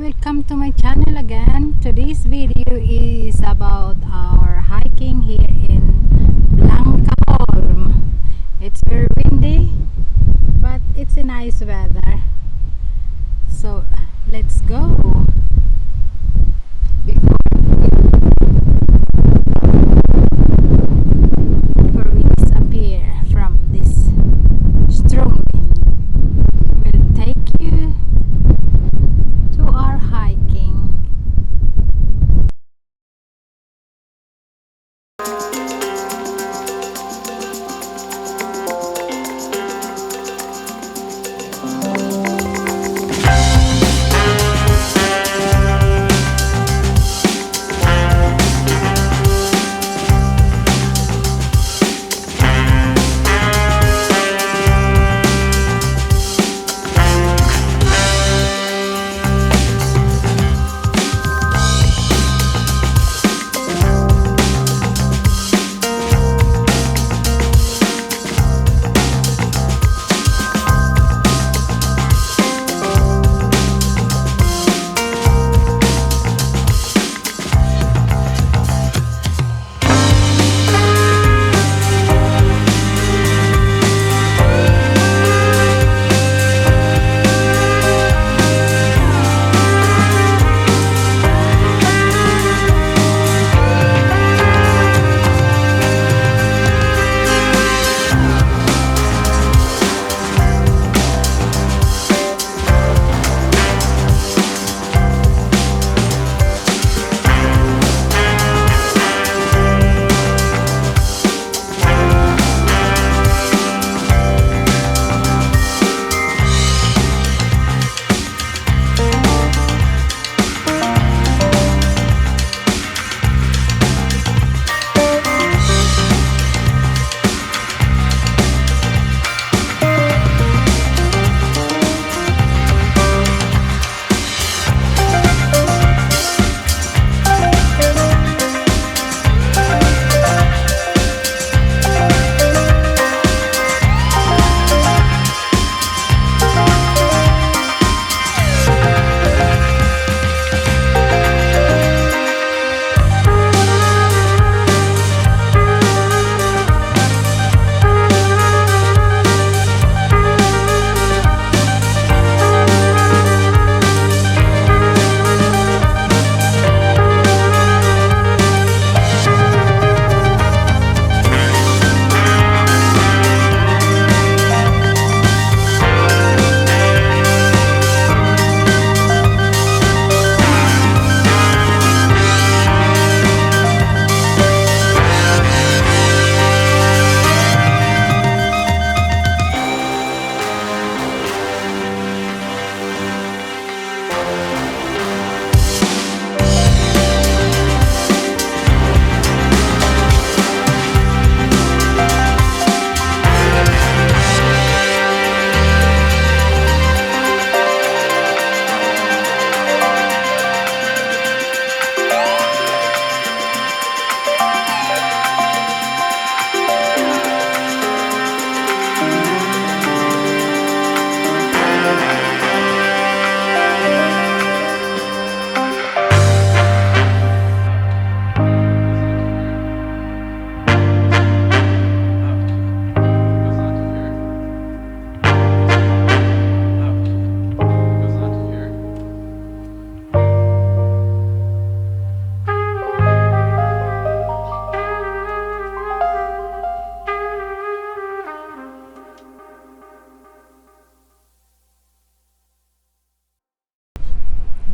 welcome to my channel again. Today's video is about our hiking here in Blancahorm. It's very windy, but it's a nice weather. So let's go. Before we disappear from this strong wind, we'll take you to our hiking.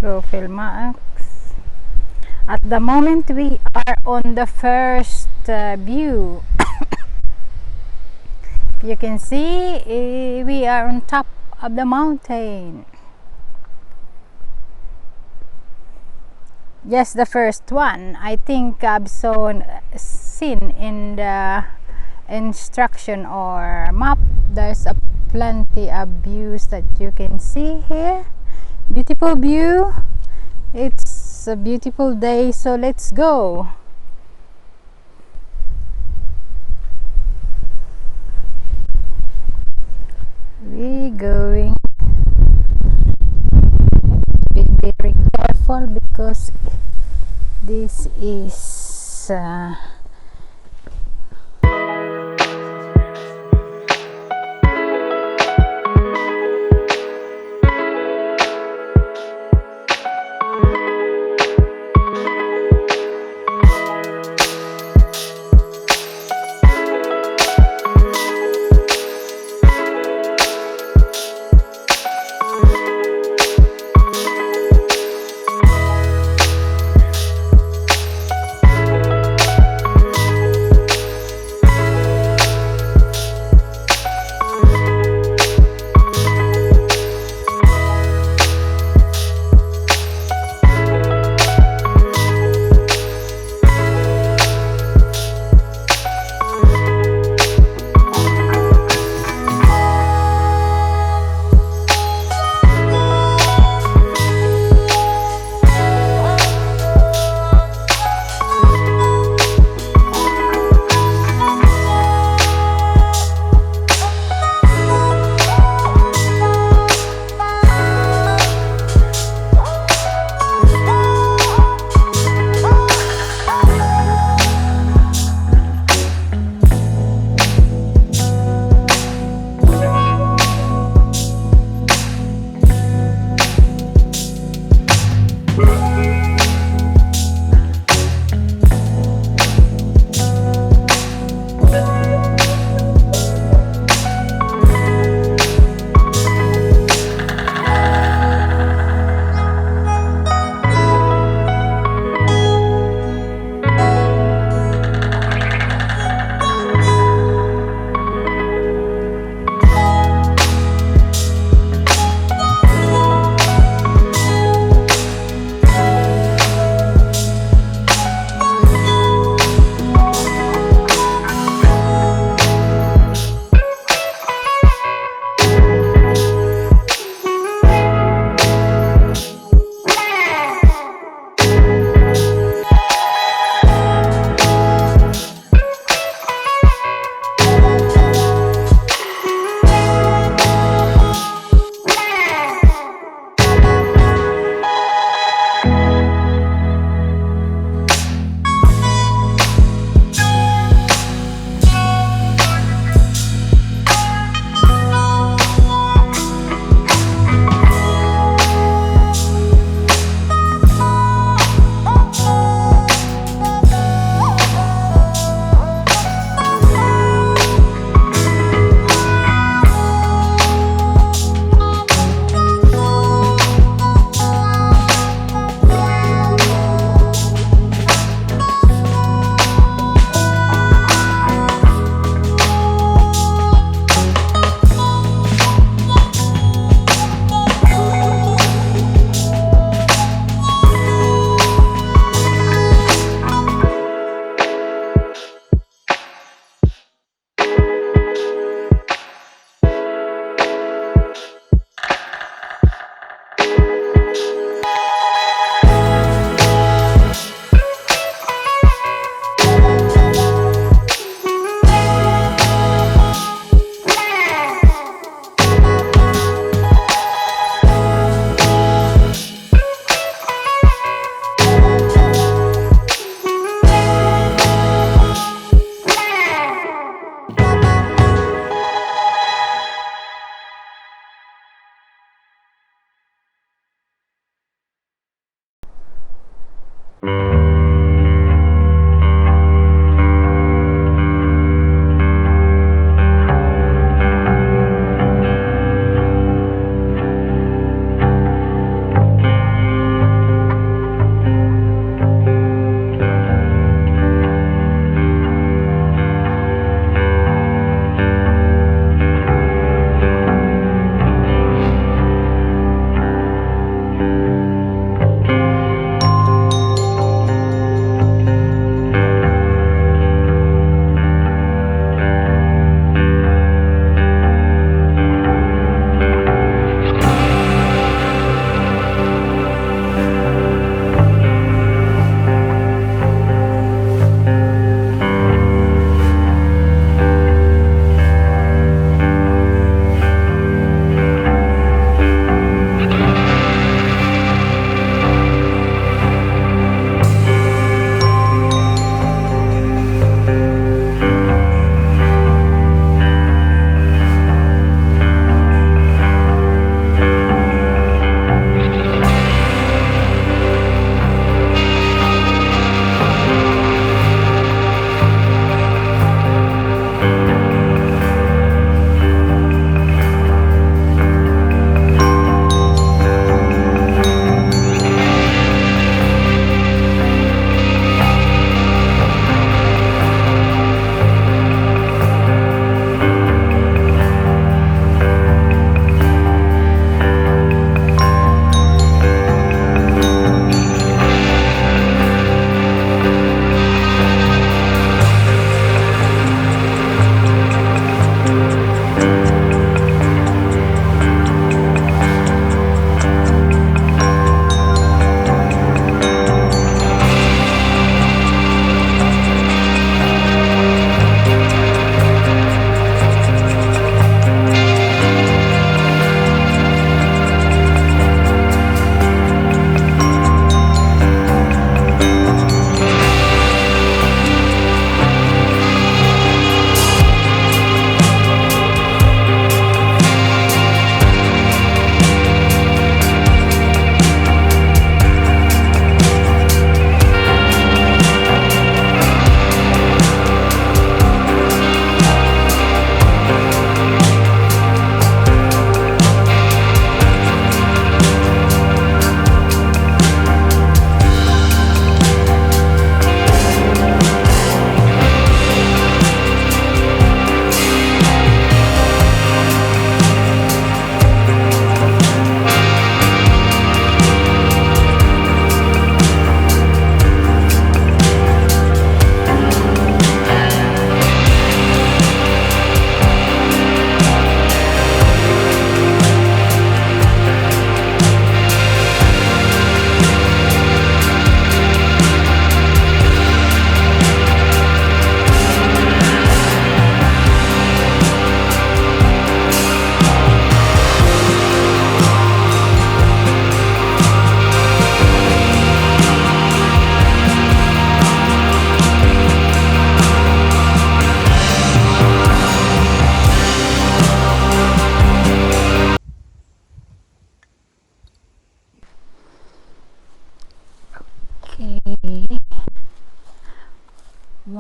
Go Filmax. At the moment we are on the first view. You can see we are on top of the mountain. Yes, the first one. I think I've seen in the instruction or map, there's a plenty of views that you can see here. Beautiful view. It's a beautiful day, so let's go. We going. Be very this is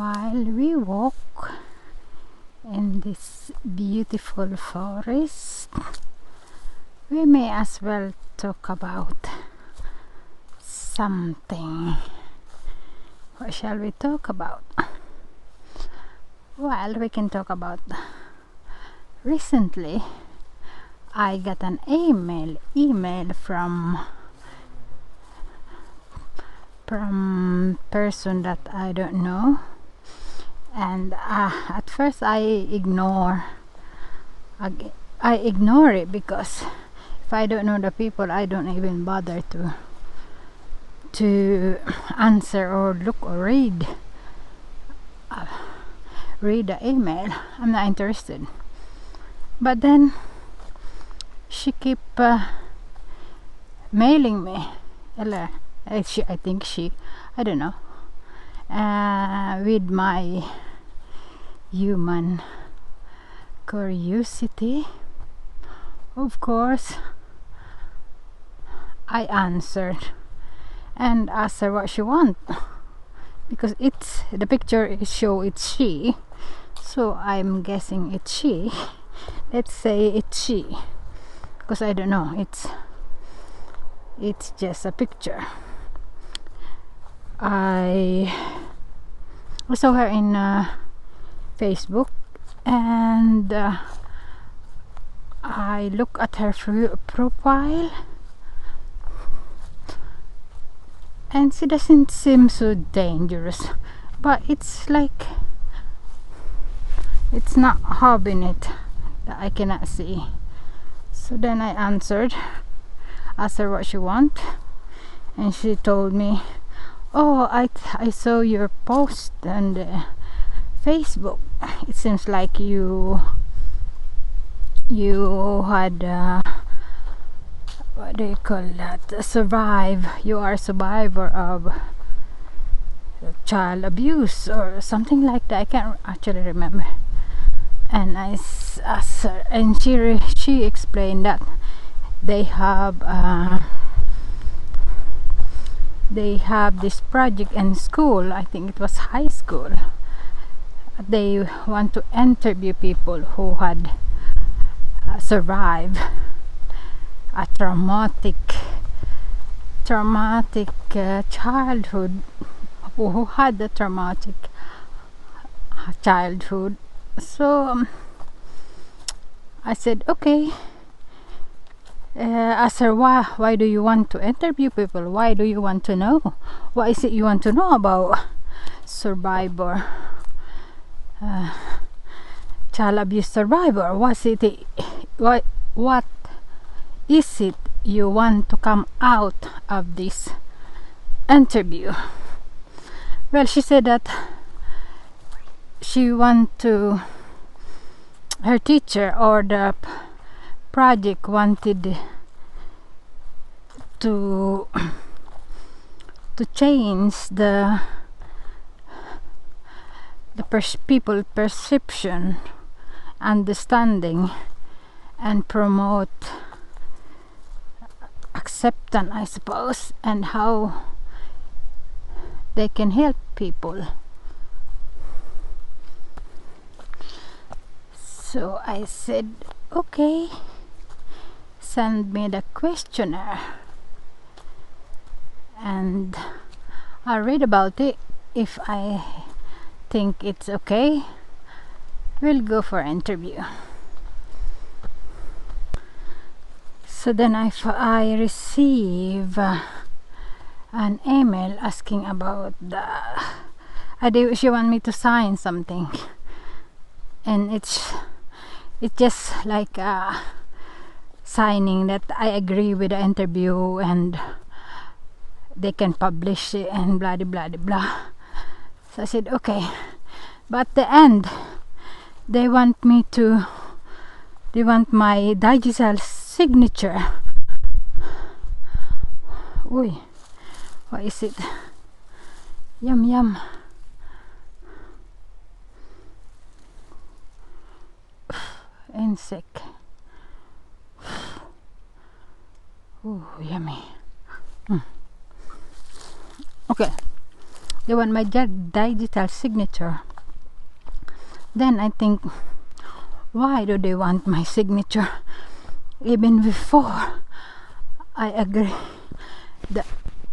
while we walk in this beautiful forest, we may as well talk about something. What shall we talk about? Well, we can talk about recently I got an email from person that I don't know, and at first I ignore it, because if I don't know the people, I don't even bother to answer or look or read the email. I'm not interested. But then she keep mailing me. I think she, I don't know, with my human curiosity. Of course, I answered and asked her what she want, because it's the picture is show it's she, so I'm guessing it's she. Let's say it's she, because I don't know, it's just a picture. I saw her in Facebook, and I look at her profile, and she doesn't seem so dangerous, but it's like it's not having it that I cannot see. So then I answered, asked her what she want, and she told me, oh, I saw your post on Facebook. It seems like you had what do you call that, you are a survivor of child abuse or something like that. I can't actually remember. And I asked her, and she explained that they have this project in school. I think it was high school. They want to interview people who had survived a traumatic childhood, who had a traumatic childhood. So I said, okay. Asked her, why do you want to interview people? Why do you want to know? What is it you want to know about survivor, child abuse survivor? What is it you want to come out of this interview? Well, she said that she her teacher or the project wanted to change the people perception, understanding, and promote acceptance, I suppose, and how they can help people. So I said, okay, send me the questionnaire and I'll read about it. If I think it's okay, we'll go for an interview. So then I receive an email asking about she want me to sign something, and it's just like signing that I agree with the interview and they can publish it and blah blah blah blah. So I said okay, but at the end they want my digital signature. Uy, what is it? Yum yum. Insect. Ooh, yummy. Okay, they want my digital signature. Then I think, why do they want my signature even before I agree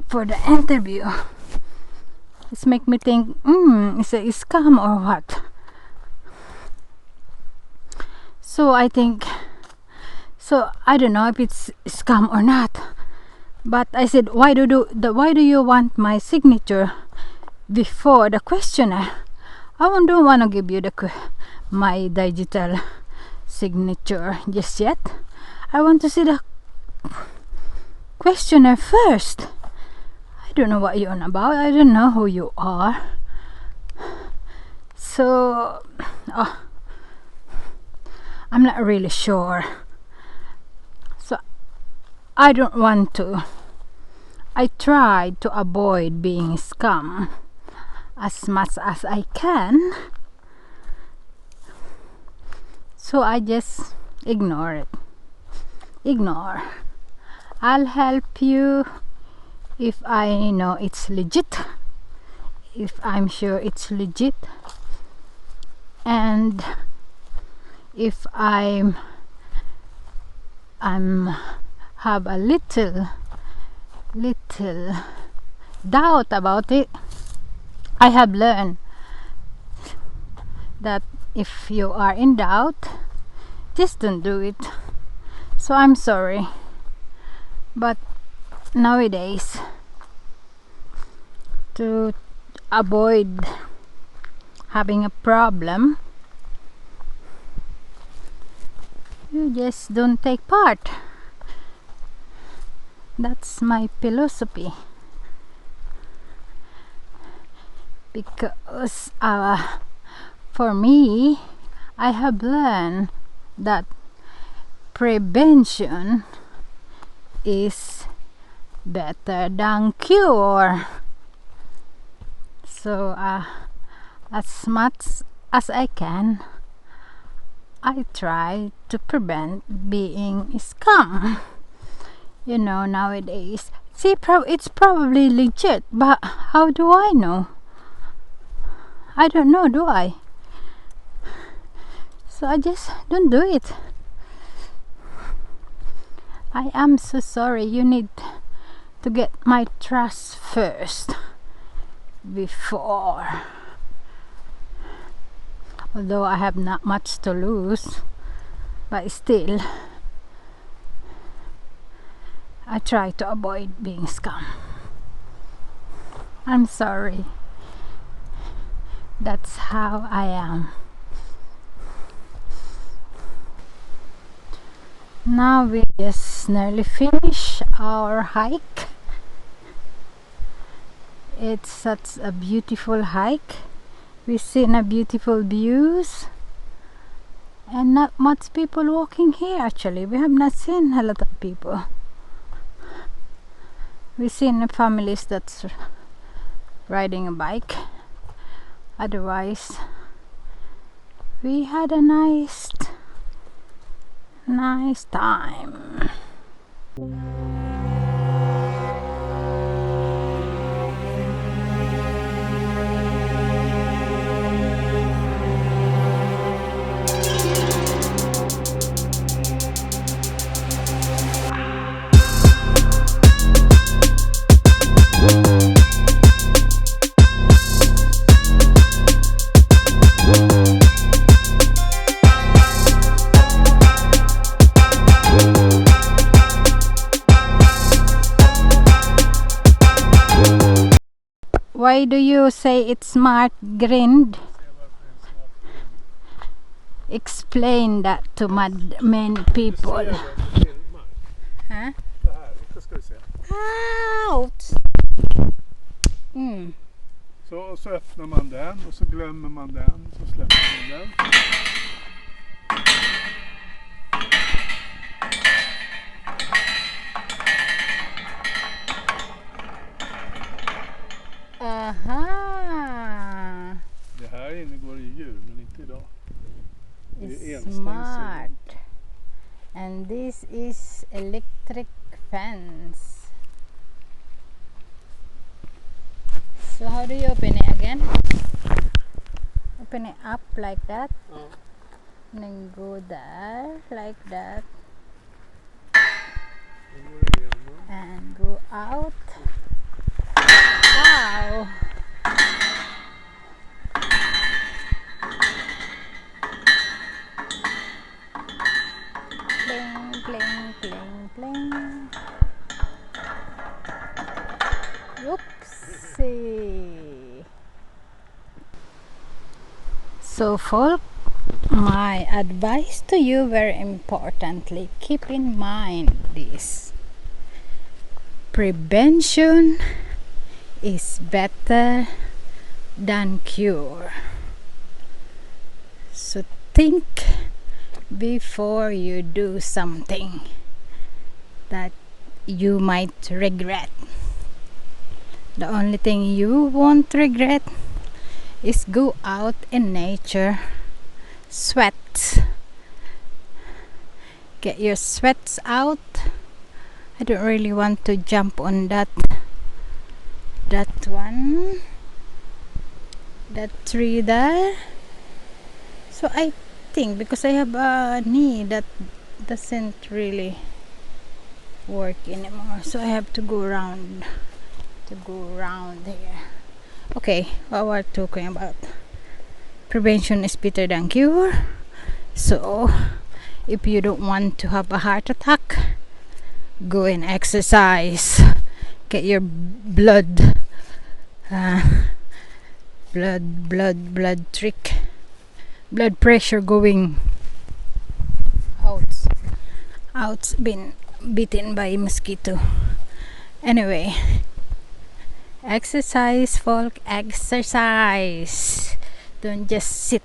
for the interview? It's make me think, is it a scam or what? So I think, so I don't know if it's a scam or not. But I said, why do you want my signature before the questionnaire? I don't want to give you my digital signature just yet. I want to see the questionnaire first. I don't know what you're on about. I don't know who you are. So I'm not really sure. So I don't want to. I tried to avoid being scam as much as I can. So I just ignore it. Ignore. I'll help you if I know it's legit. If I'm sure it's legit. And if I'm have a little doubt about it, I have learned that if you are in doubt, just don't do it. So I'm sorry, but nowadays, to avoid having a problem, you just don't take part. That's my philosophy. Because for me, I have learned that prevention is better than cure. So as much as I can, I try to prevent being scam. You know, nowadays, see, it's probably legit, but how do I know? I don't know, do I? So I just don't do it. I am so sorry. You need to get my trust first before. Although I have not much to lose, but still, I try to avoid being scam. I'm sorry. That's how I am. Now we just nearly finish our hike. It's such a beautiful hike. We've seen a beautiful views and not much people walking here. Actually, we have not seen a lot of people. We've seen families that's riding a bike. Otherwise, we had a nice time. Why do you say it's smart grind? Explain that to many people. Huh? Out! Så öppnar man den och så glömmer man den, så släpper man den. Aha! Det här inne går i djur, men inte idag. Det är It's enstängsel. smart. And this is electric fence. So how do you open it again? Open it up like that, and then go there like that, and go out. Wow! Bling, bling, bling, bling. Oopsie. So folk, my advice to you, very importantly, keep in mind this: prevention is better than cure. So think before you do something that you might regret. The only thing you won't regret is go out in nature, sweat, get your sweats out. I don't really want to jump on that one, that tree there. So I think because I have a knee that doesn't really work anymore, so I have to go around here. Okay, what we're talking about, prevention is better than cure. So if you don't want to have a heart attack, go and exercise, get your blood pressure going. Out's been bitten by a mosquito. Anyway, exercise folk, exercise. Don't just sit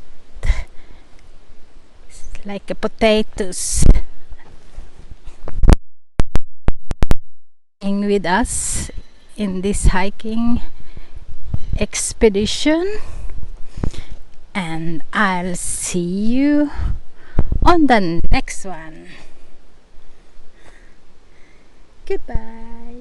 like a potatoes. With us in this hiking expedition, and I'll see you on the next one. Goodbye.